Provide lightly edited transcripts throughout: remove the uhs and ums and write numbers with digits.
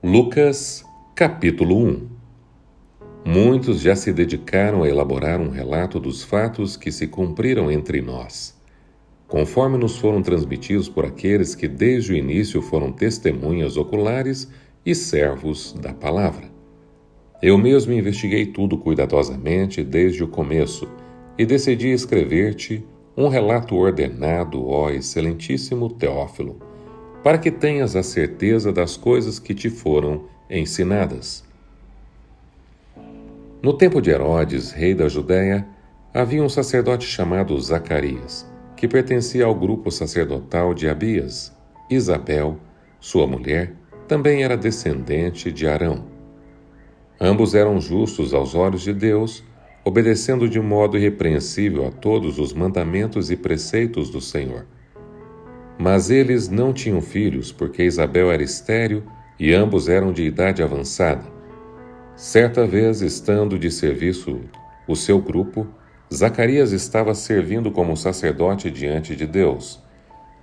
Lucas, capítulo 1. Muitos já se dedicaram a elaborar um relato dos fatos que se cumpriram entre nós, conforme nos foram transmitidos por aqueles que desde o início foram testemunhas oculares e servos da palavra. Eu mesmo investiguei tudo cuidadosamente desde o começo e decidi escrever-te um relato ordenado, ó excelentíssimo Teófilo, para que tenhas a certeza das coisas que te foram ensinadas. No tempo de Herodes, rei da Judéia, havia um sacerdote chamado Zacarias, que pertencia ao grupo sacerdotal de Abias. Isabel, sua mulher, também era descendente de Arão. Ambos eram justos aos olhos de Deus, obedecendo de modo irrepreensível a todos os mandamentos e preceitos do Senhor. Mas eles não tinham filhos, porque Isabel era estéril e ambos eram de idade avançada. Certa vez, estando de serviço o seu grupo, Zacarias estava servindo como sacerdote diante de Deus.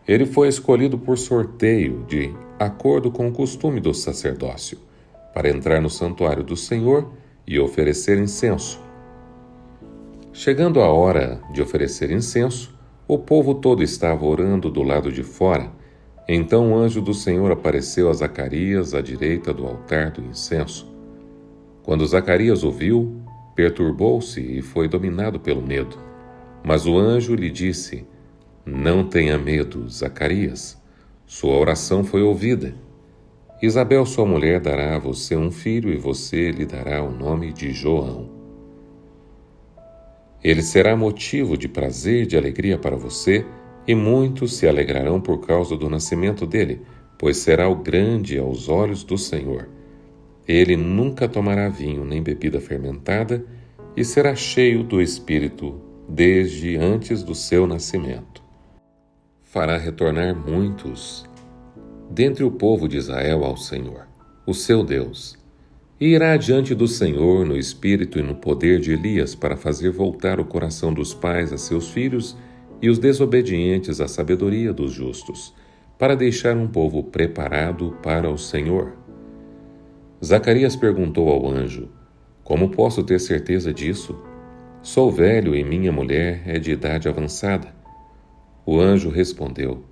Ele foi escolhido por sorteio, de acordo com o costume do sacerdócio, para entrar no santuário do Senhor e oferecer incenso. Chegando a hora de oferecer incenso, o povo todo estava orando do lado de fora. Então o anjo do Senhor apareceu a Zacarias à direita do altar do incenso. Quando Zacarias ouviu, perturbou-se e foi dominado pelo medo. Mas o anjo lhe disse: "Não tenha medo, Zacarias. Sua oração foi ouvida. Isabel, sua mulher, dará a você um filho e você lhe dará o nome de João. Ele será motivo de prazer e de alegria para você, e muitos se alegrarão por causa do nascimento dele, pois será o grande aos olhos do Senhor. Ele nunca tomará vinho nem bebida fermentada, e será cheio do Espírito desde antes do seu nascimento. Fará retornar muitos dentre o povo de Israel ao Senhor, o seu Deus, e irá diante do Senhor no espírito e no poder de Elias para fazer voltar o coração dos pais a seus filhos e os desobedientes à sabedoria dos justos, para deixar um povo preparado para o Senhor." Zacarias perguntou ao anjo: "Como posso ter certeza disso? Sou velho e minha mulher é de idade avançada." O anjo respondeu: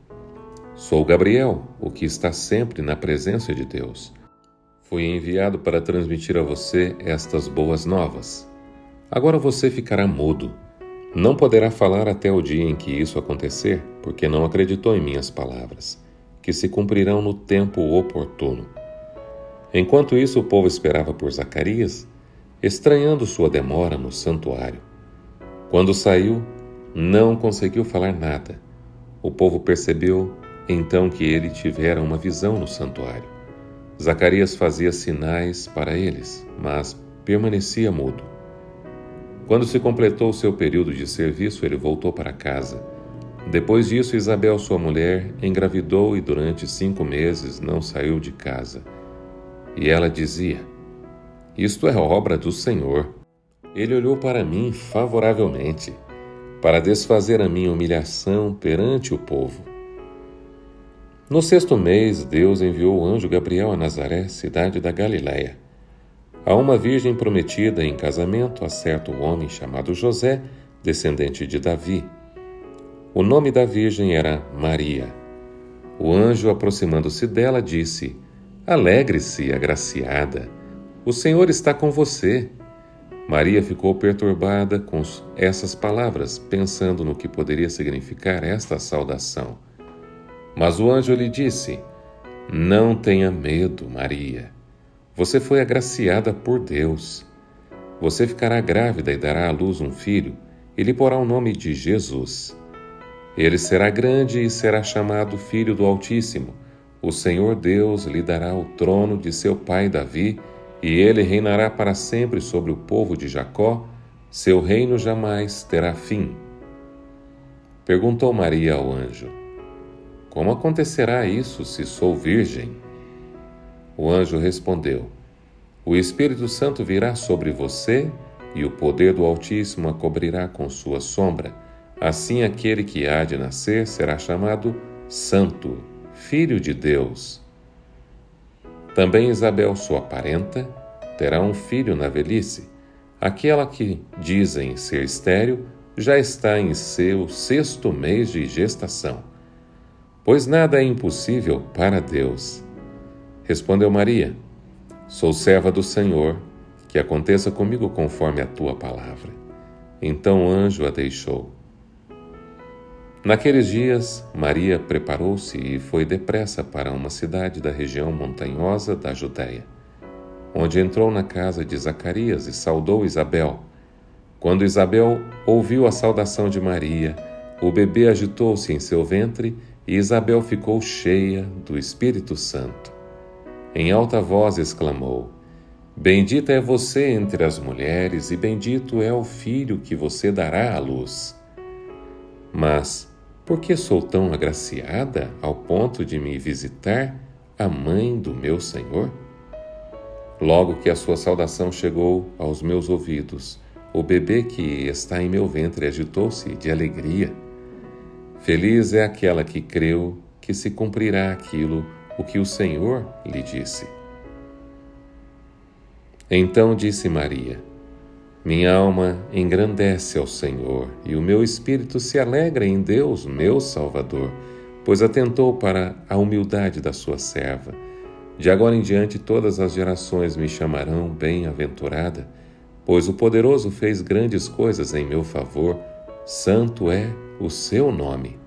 "Sou Gabriel, o que está sempre na presença de Deus. Fui enviado para transmitir a você estas boas novas. Agora você ficará mudo. Não poderá falar até o dia em que isso acontecer, porque não acreditou em minhas palavras, que se cumprirão no tempo oportuno." Enquanto isso, o povo esperava por Zacarias, estranhando sua demora no santuário. Quando saiu, não conseguiu falar nada. O povo percebeu então que ele tivera uma visão no santuário. Zacarias fazia sinais para eles, mas permanecia mudo. Quando se completou o seu período de serviço, ele voltou para casa. Depois disso, Isabel, sua mulher, engravidou e durante 5 meses não saiu de casa. E ela dizia: "Isto é obra do Senhor. Ele olhou para mim favoravelmente, para desfazer a minha humilhação perante o povo." No 6º mês, Deus enviou o anjo Gabriel a Nazaré, cidade da Galiléia, a uma virgem prometida em casamento a certo homem chamado José, descendente de Davi. O nome da virgem era Maria. O anjo, aproximando-se dela, disse: "Alegre-se, agraciada. O Senhor está com você." Maria ficou perturbada com essas palavras, pensando no que poderia significar esta saudação. Mas o anjo lhe disse: "Não tenha medo, Maria. Você foi agraciada por Deus. Você ficará grávida e dará à luz um filho, e lhe porá o nome de Jesus. Ele será grande e será chamado Filho do Altíssimo. O Senhor Deus lhe dará o trono de seu pai Davi, e ele reinará para sempre sobre o povo de Jacó. Seu reino jamais terá fim." Perguntou Maria ao anjo: "Como acontecerá isso se sou virgem?" O anjo respondeu: "O Espírito Santo virá sobre você e o poder do Altíssimo a cobrirá com sua sombra. Assim aquele que há de nascer será chamado Santo, Filho de Deus. Também Isabel, sua parenta, terá um filho na velhice. Aquela que dizem ser estéril já está em seu 6º mês de gestação. Pois nada é impossível para Deus. Respondeu Maria: Sou serva do Senhor, que aconteça comigo conforme a tua palavra. Então o anjo a deixou. Naqueles dias, Maria preparou-se e foi depressa para uma cidade da região montanhosa da Judéia, onde entrou na casa de Zacarias e saudou Isabel. Quando Isabel ouviu a saudação de Maria, o bebê agitou-se em seu ventre e Isabel ficou cheia do Espírito Santo. Em alta voz exclamou: Bendita é você entre as mulheres e bendito é o filho que você dará à luz. Mas por que sou tão agraciada ao ponto de me visitar a mãe do meu Senhor? Logo que a sua saudação chegou aos meus ouvidos, o bebê que está em meu ventre agitou-se de alegria. Feliz é aquela que creu que se cumprirá aquilo o que o Senhor lhe disse. Então disse Maria: Minha alma engrandece ao Senhor, e o meu espírito se alegra em Deus, meu Salvador, pois atentou para a humildade da sua serva. De agora em diante todas as gerações me chamarão bem-aventurada, pois o Poderoso fez grandes coisas em meu favor, santo é o seu nome.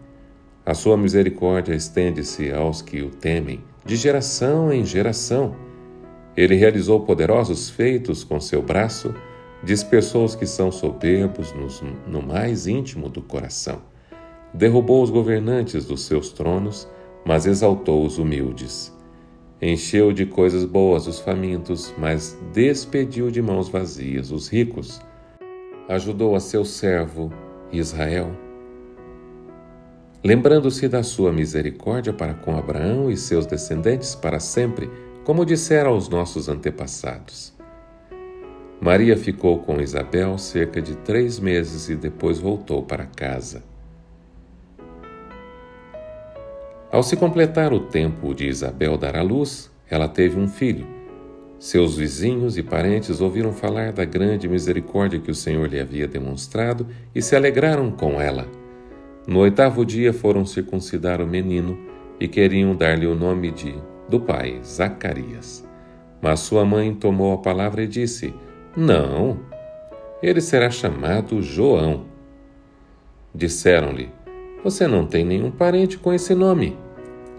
A sua misericórdia estende-se aos que o temem, de geração em geração. Ele realizou poderosos feitos com seu braço, dispersou os que são soberbos no mais íntimo do coração. Derrubou os governantes dos seus tronos, mas exaltou os humildes. Encheu de coisas boas os famintos, mas despediu de mãos vazias os ricos. Ajudou a seu servo Israel, lembrando-se da sua misericórdia para com Abraão e seus descendentes para sempre, como dissera aos nossos antepassados. Maria ficou com Isabel cerca de 3 meses e depois voltou para casa. Ao se completar o tempo de Isabel dar à luz, ela teve um filho. Seus vizinhos e parentes ouviram falar da grande misericórdia que o Senhor lhe havia demonstrado e se alegraram com ela. No 8º dia foram circuncidar o menino e queriam dar-lhe o nome do pai, Zacarias. Mas sua mãe tomou a palavra e disse: Não, ele será chamado João. Disseram-lhe: Você não tem nenhum parente com esse nome.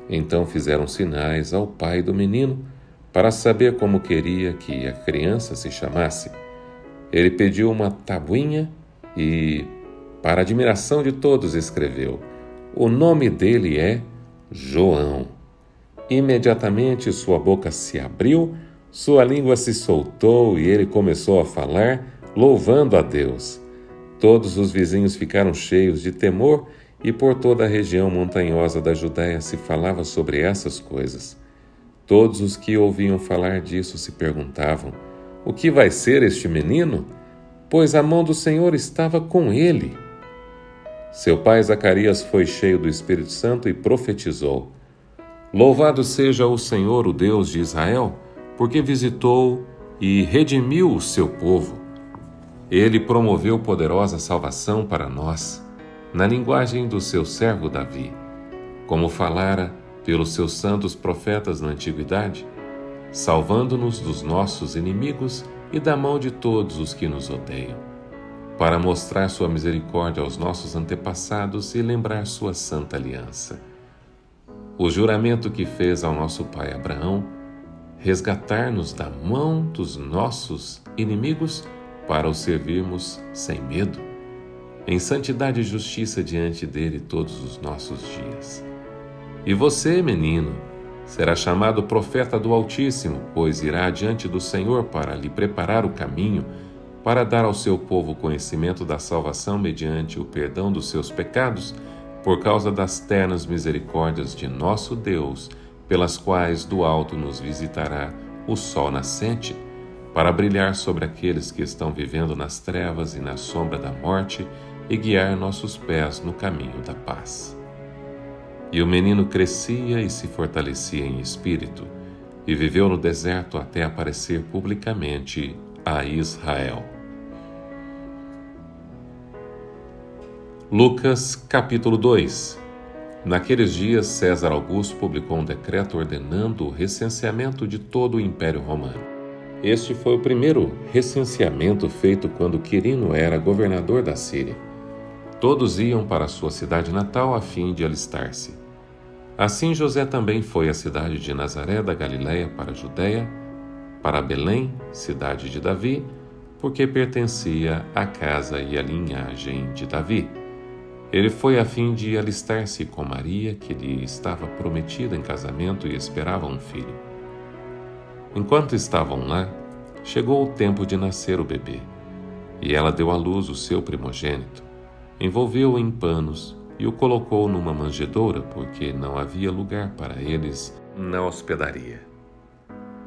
Então fizeram sinais ao pai do menino para saber como queria que a criança se chamasse. Ele pediu uma tabuinha e, para admiração de todos, escreveu: O nome dele é João. Imediatamente sua boca se abriu, sua língua se soltou e ele começou a falar, louvando a Deus. Todos os vizinhos ficaram cheios de temor e por toda a região montanhosa da Judéia se falava sobre essas coisas. Todos os que ouviam falar disso se perguntavam: O que vai ser este menino? Pois a mão do Senhor estava com ele. Seu pai Zacarias foi cheio do Espírito Santo e profetizou: Louvado seja o Senhor, o Deus de Israel, porque visitou e redimiu o seu povo. Ele promoveu poderosa salvação para nós, na linguagem do seu servo Davi, como falara pelos seus santos profetas na antiguidade, salvando-nos dos nossos inimigos e da mão de todos os que nos odeiam, para mostrar sua misericórdia aos nossos antepassados e lembrar sua santa aliança. O juramento que fez ao nosso pai Abraão, resgatar-nos da mão dos nossos inimigos para o servirmos sem medo, em santidade e justiça diante dele todos os nossos dias. E você, menino, será chamado profeta do Altíssimo, pois irá diante do Senhor para lhe preparar o caminho, para dar ao seu povo conhecimento da salvação mediante o perdão dos seus pecados, por causa das ternas misericórdias de nosso Deus, pelas quais do alto nos visitará o sol nascente, para brilhar sobre aqueles que estão vivendo nas trevas e na sombra da morte e guiar nossos pés no caminho da paz. E o menino crescia e se fortalecia em espírito, e viveu no deserto até aparecer publicamente a Israel. Lucas capítulo 2. Naqueles dias, César Augusto publicou um decreto ordenando o recenseamento de todo o Império Romano. Este foi o primeiro recenseamento feito quando Quirino era governador da Síria. Todos iam para sua cidade natal a fim de alistar-se. Assim José também foi à cidade de Nazaré da Galiléia para a Judéia, para Belém, cidade de Davi, porque pertencia à casa e à linhagem de Davi. Ele foi a fim de alistar-se com Maria, que lhe estava prometida em casamento e esperava um filho. Enquanto estavam lá, chegou o tempo de nascer o bebê, e ela deu à luz o seu primogênito, envolveu-o em panos e o colocou numa manjedoura, porque não havia lugar para eles na hospedaria.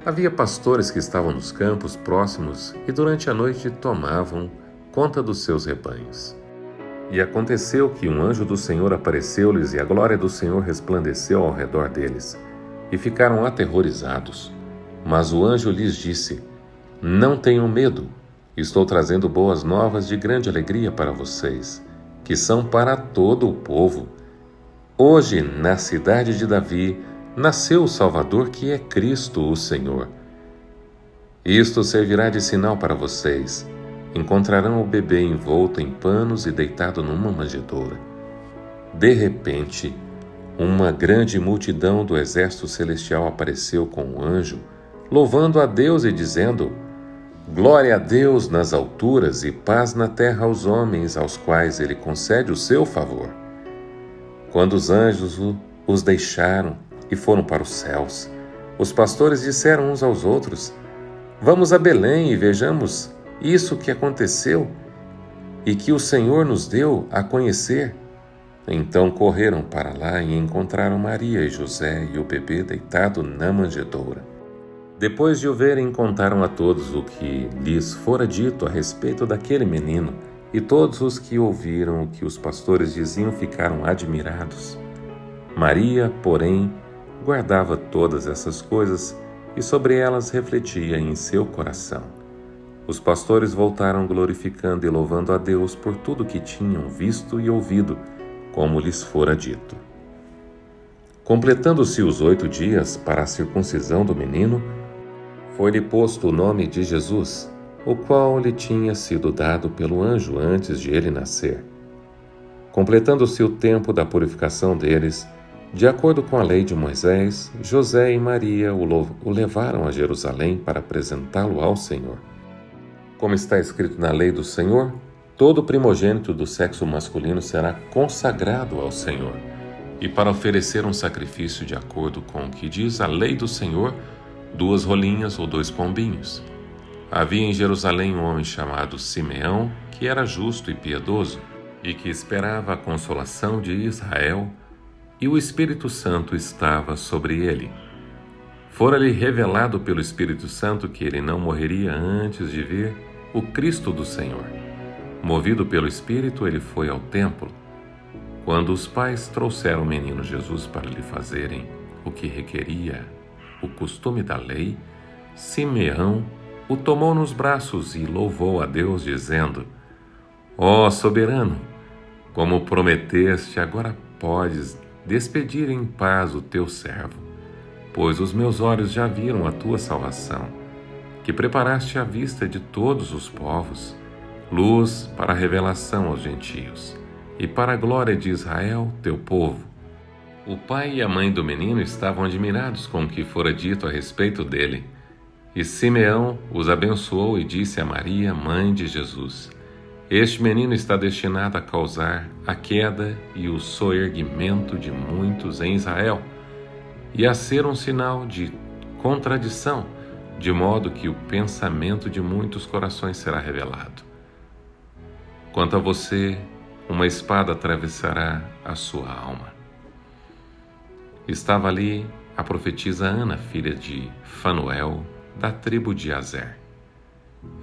Havia pastores que estavam nos campos próximos e durante a noite tomavam conta dos seus rebanhos. E aconteceu que um anjo do Senhor apareceu-lhes e a glória do Senhor resplandeceu ao redor deles, e ficaram aterrorizados. Mas o anjo lhes disse: Não tenham medo, estou trazendo boas novas de grande alegria para vocês, que são para todo o povo. Hoje, na cidade de Davi, nasceu o Salvador, que é Cristo, o Senhor. Isto servirá de sinal para vocês. Encontrarão o bebê envolto em panos e deitado numa manjedoura. De repente, uma grande multidão do exército celestial apareceu com o anjo, louvando a Deus e dizendo: Glória a Deus nas alturas e paz na terra aos homens aos quais ele concede o seu favor. Quando os anjos os deixaram e foram para os céus, os pastores disseram uns aos outros: Vamos a Belém e vejamos isso que aconteceu e que o Senhor nos deu a conhecer. Então correram para lá e encontraram Maria e José e o bebê deitado na manjedoura. Depois de o verem, contaram a todos o que lhes fora dito a respeito daquele menino, e todos os que ouviram o que os pastores diziam ficaram admirados. Maria, porém, guardava todas essas coisas e sobre elas refletia em seu coração. Os pastores voltaram glorificando e louvando a Deus por tudo que tinham visto e ouvido, como lhes fora dito. Completando-se os 8 dias para a circuncisão do menino, foi-lhe posto o nome de Jesus, o qual lhe tinha sido dado pelo anjo antes de ele nascer. Completando-se o tempo da purificação deles, de acordo com a lei de Moisés, José e Maria o levaram a Jerusalém para apresentá-lo ao Senhor. Como está escrito na lei do Senhor, todo primogênito do sexo masculino será consagrado ao Senhor, e para oferecer um sacrifício de acordo com o que diz a lei do Senhor, 2 rolinhas ou 2 pombinhos. Havia em Jerusalém um homem chamado Simeão, que era justo e piedoso, e que esperava a consolação de Israel, e o Espírito Santo estava sobre ele. Fora-lhe revelado pelo Espírito Santo que ele não morreria antes de ver o Cristo do Senhor. Movido pelo Espírito, ele foi ao templo. Quando os pais trouxeram o menino Jesus para lhe fazerem o que requeria o costume da lei, Simeão o tomou nos braços e louvou a Deus, dizendo: Ó soberano, como prometeste, agora podes despedir em paz o teu servo, pois os meus olhos já viram a tua salvação, que preparaste à vista de todos os povos, luz para a revelação aos gentios e para a glória de Israel, teu povo. O pai e a mãe do menino estavam admirados com o que fora dito a respeito dele. E Simeão os abençoou e disse a Maria, mãe de Jesus: Este menino está destinado a causar a queda e o soerguimento de muitos em Israel, e a ser um sinal de contradição, de modo que o pensamento de muitos corações será revelado. Quanto a você, uma espada atravessará a sua alma. Estava ali a profetisa Ana, filha de Fanuel, da tribo de Azer.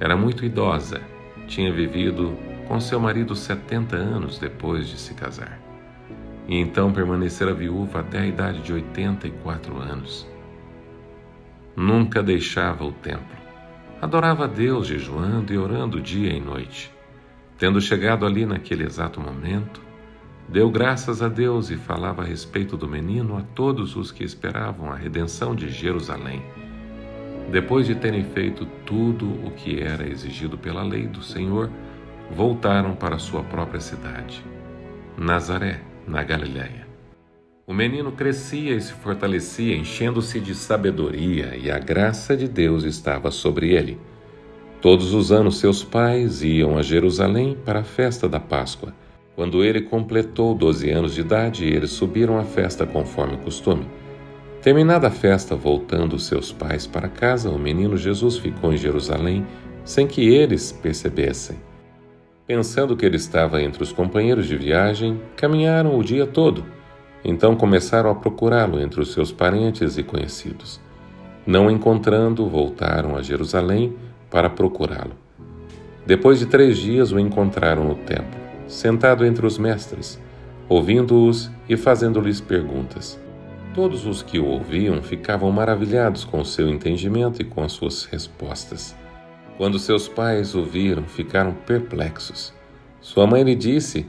Era muito idosa, tinha vivido com seu marido 70 anos depois de se casar, e então permanecera viúva até a idade de 84 anos. Nunca deixava o templo. Adorava a Deus jejuando e orando dia e noite. Tendo chegado ali naquele exato momento, deu graças a Deus e falava a respeito do menino a todos os que esperavam a redenção de Jerusalém. Depois de terem feito tudo o que era exigido pela lei do Senhor, voltaram para sua própria cidade, Nazaré, na Galiléia. O menino crescia e se fortalecia, enchendo-se de sabedoria, e a graça de Deus estava sobre ele. Todos os anos seus pais iam a Jerusalém para a festa da Páscoa. Quando ele completou 12 anos de idade, eles subiram à festa conforme o costume. Terminada a festa, voltando seus pais para casa, o menino Jesus ficou em Jerusalém sem que eles percebessem. Pensando que ele estava entre os companheiros de viagem, caminharam o dia todo. Então começaram a procurá-lo entre os seus parentes e conhecidos. Não encontrando, voltaram a Jerusalém para procurá-lo. Depois de 3 dias o encontraram no templo, sentado entre os mestres, ouvindo-os e fazendo-lhes perguntas. Todos os que o ouviam ficavam maravilhados com o seu entendimento e com as suas respostas. Quando seus pais o viram, ficaram perplexos. Sua mãe lhe disse: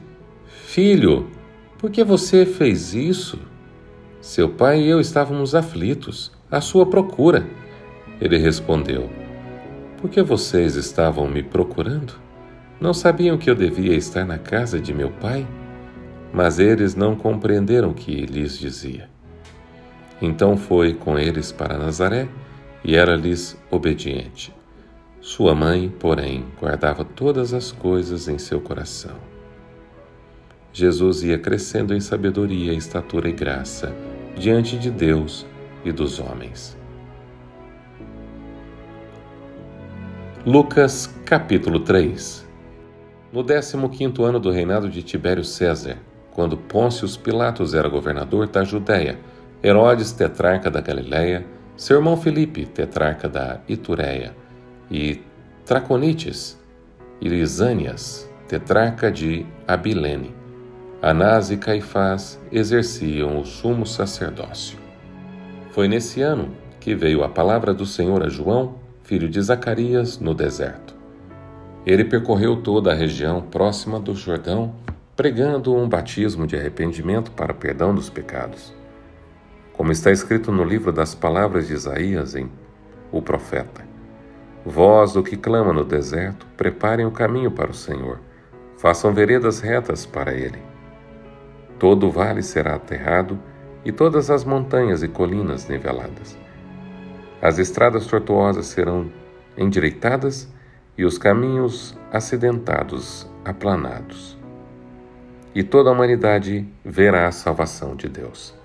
"Filho, por que você fez isso? Seu pai e eu estávamos aflitos, à sua procura." Ele respondeu: "Por que vocês estavam me procurando? Não sabiam que eu devia estar na casa de meu pai?" Mas eles não compreenderam o que lhes dizia. Então foi com eles para Nazaré e era-lhes obediente. Sua mãe, porém, guardava todas as coisas em seu coração. Jesus ia crescendo em sabedoria, estatura e graça diante de Deus e dos homens. Lucas, capítulo 3. No 15º ano do reinado de Tibério César, quando Pôncio Pilatos era governador da Judéia, Herodes, tetrarca da Galiléia, seu irmão Filipe, tetrarca da Itureia, e Traconites e Lisânias, tetrarca de Abilene, Anás e Caifás exerciam o sumo sacerdócio. Foi nesse ano que veio a palavra do Senhor a João, filho de Zacarias, no deserto. Ele percorreu toda a região próxima do Jordão, pregando um batismo de arrependimento para perdão dos pecados. Como está escrito no livro das palavras de Isaías, o profeta: "Vós, o que clama no deserto, preparem o caminho para o Senhor, façam veredas retas para ele. Todo o vale será aterrado e todas as montanhas e colinas niveladas. As estradas tortuosas serão endireitadas e os caminhos acidentados aplanados. E toda a humanidade verá a salvação de Deus."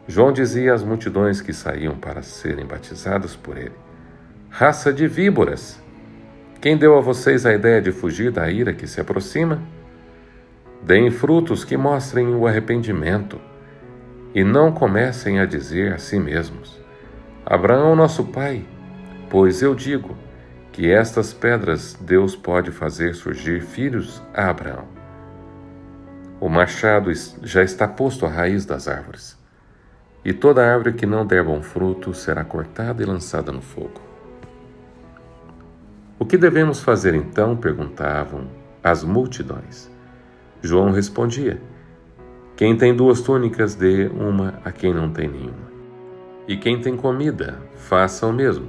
João dizia às multidões que saíam para serem batizadas por ele: "Raça de víboras! Quem deu a vocês a ideia de fugir da ira que se aproxima? Deem frutos que mostrem o arrependimento e não comecem a dizer a si mesmos: Abraão, nosso pai, pois eu digo que estas pedras Deus pode fazer surgir filhos a Abraão. O machado já está posto à raiz das árvores, e toda árvore que não der bom fruto será cortada e lançada no fogo." "O que devemos fazer então?" perguntavam as multidões. João respondia: "Quem tem 2 túnicas, dê uma a quem não tem nenhuma. E quem tem comida, faça o mesmo."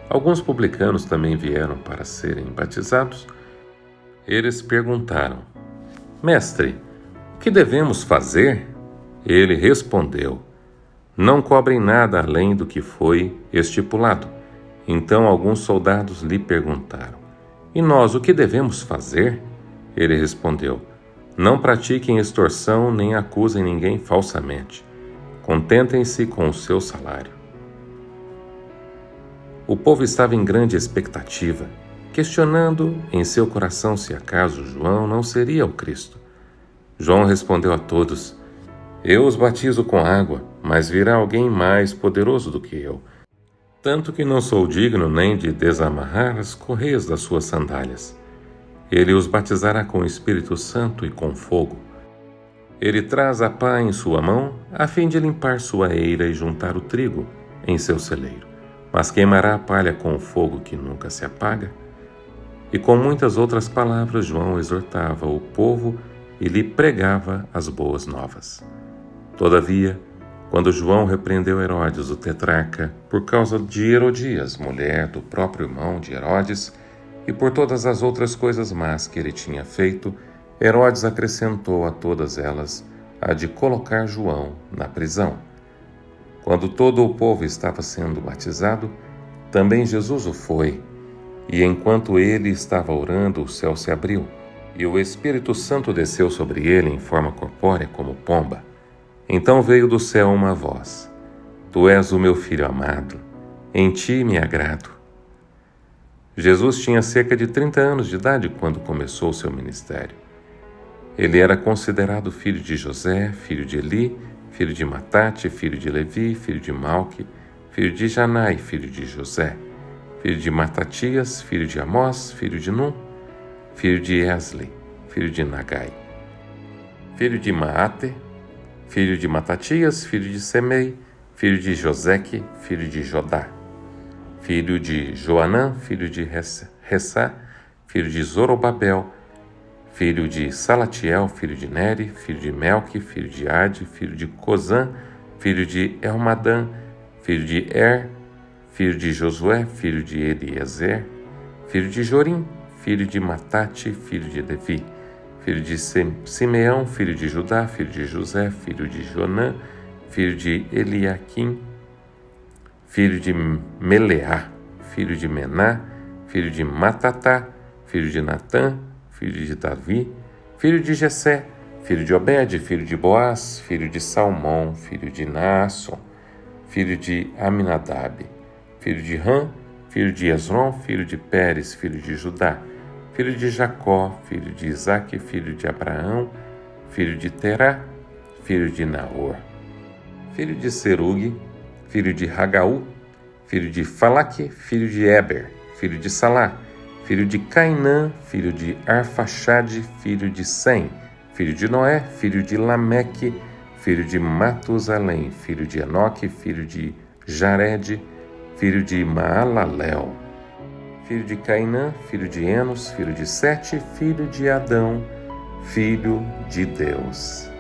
Alguns publicanos também vieram para serem batizados. Eles perguntaram: "Mestre, o que devemos fazer?" Ele respondeu: "Não cobrem nada além do que foi estipulado." Então alguns soldados lhe perguntaram: "E nós, o que devemos fazer?" Ele respondeu: "Não pratiquem extorsão nem acusem ninguém falsamente. Contentem-se com o seu salário." O povo estava em grande expectativa, questionando em seu coração se acaso João não seria o Cristo. João respondeu a todos: "Eu os batizo com água, mas virá alguém mais poderoso do que eu, tanto que não sou digno nem de desamarrar as correias das suas sandálias. Ele os batizará com o Espírito Santo e com fogo. Ele traz a pá em sua mão, a fim de limpar sua eira e juntar o trigo em seu celeiro. mas queimará a palha com o fogo que nunca se apaga. E com muitas outras palavras João exortava o povo e lhe pregava as boas novas. Todavia, quando João repreendeu Herodes, o tetrarca, por causa de Herodias, mulher do próprio irmão de Herodes, e por todas as outras coisas más que ele tinha feito, Herodes acrescentou a todas elas a de colocar João na prisão. Quando todo o povo estava sendo batizado, também Jesus o foi, e enquanto ele estava orando, o céu se abriu, e o Espírito Santo desceu sobre ele em forma corpórea como pomba. Então veio do céu uma voz: Tu és o meu filho amado, em ti me agrado. Jesus tinha cerca de 30 anos de idade quando começou o seu ministério. Ele era considerado filho de José, filho de Eli, filho de Matate, filho de Levi, filho de Malque, filho de Janai, filho de José, filho de Matatias, filho de Amós, filho de Num, filho de Esli, filho de Nagai, filho de Maate, filho de Matatias, filho de Semei, filho de Joseque, filho de Jodá, filho de Joanã, filho de Ressá, filho de Zorobabel, filho de Salatiel, filho de Neri, filho de Melque, filho de Ade, filho de Cozã, filho de Elmadã, filho de filho de Josué, filho de Eliezer, filho de Jorim, filho de Matate, filho de Levi, filho de Simeão, filho de Judá, filho de José, filho de Jonã, filho de Eliaquim, filho de Meleá, filho de Mená, filho de Matatá, filho de Natã, filho de Davi, filho de Jessé, filho de Obed, filho de Boaz, filho de Salmão, filho de Naasson, filho de Aminadab, filho de Ram, filho de Esrom, filho de Pérez, filho de Judá, filho de Jacó, filho de Isaque, filho de Abraão, filho de Terá, filho de Naor, filho de Serugue, filho de Ragaú, filho de Falaque, filho de Eber, filho de Salá, filho de Cainã, filho de Arfaxade, filho de Sem, filho de Noé, filho de Lameque, filho de Matusalém, filho de Enoque, filho de Jared, filho de Maalalel, filho de Cainã, filho de Enos, filho de Sete, filho de Adão, filho de Deus.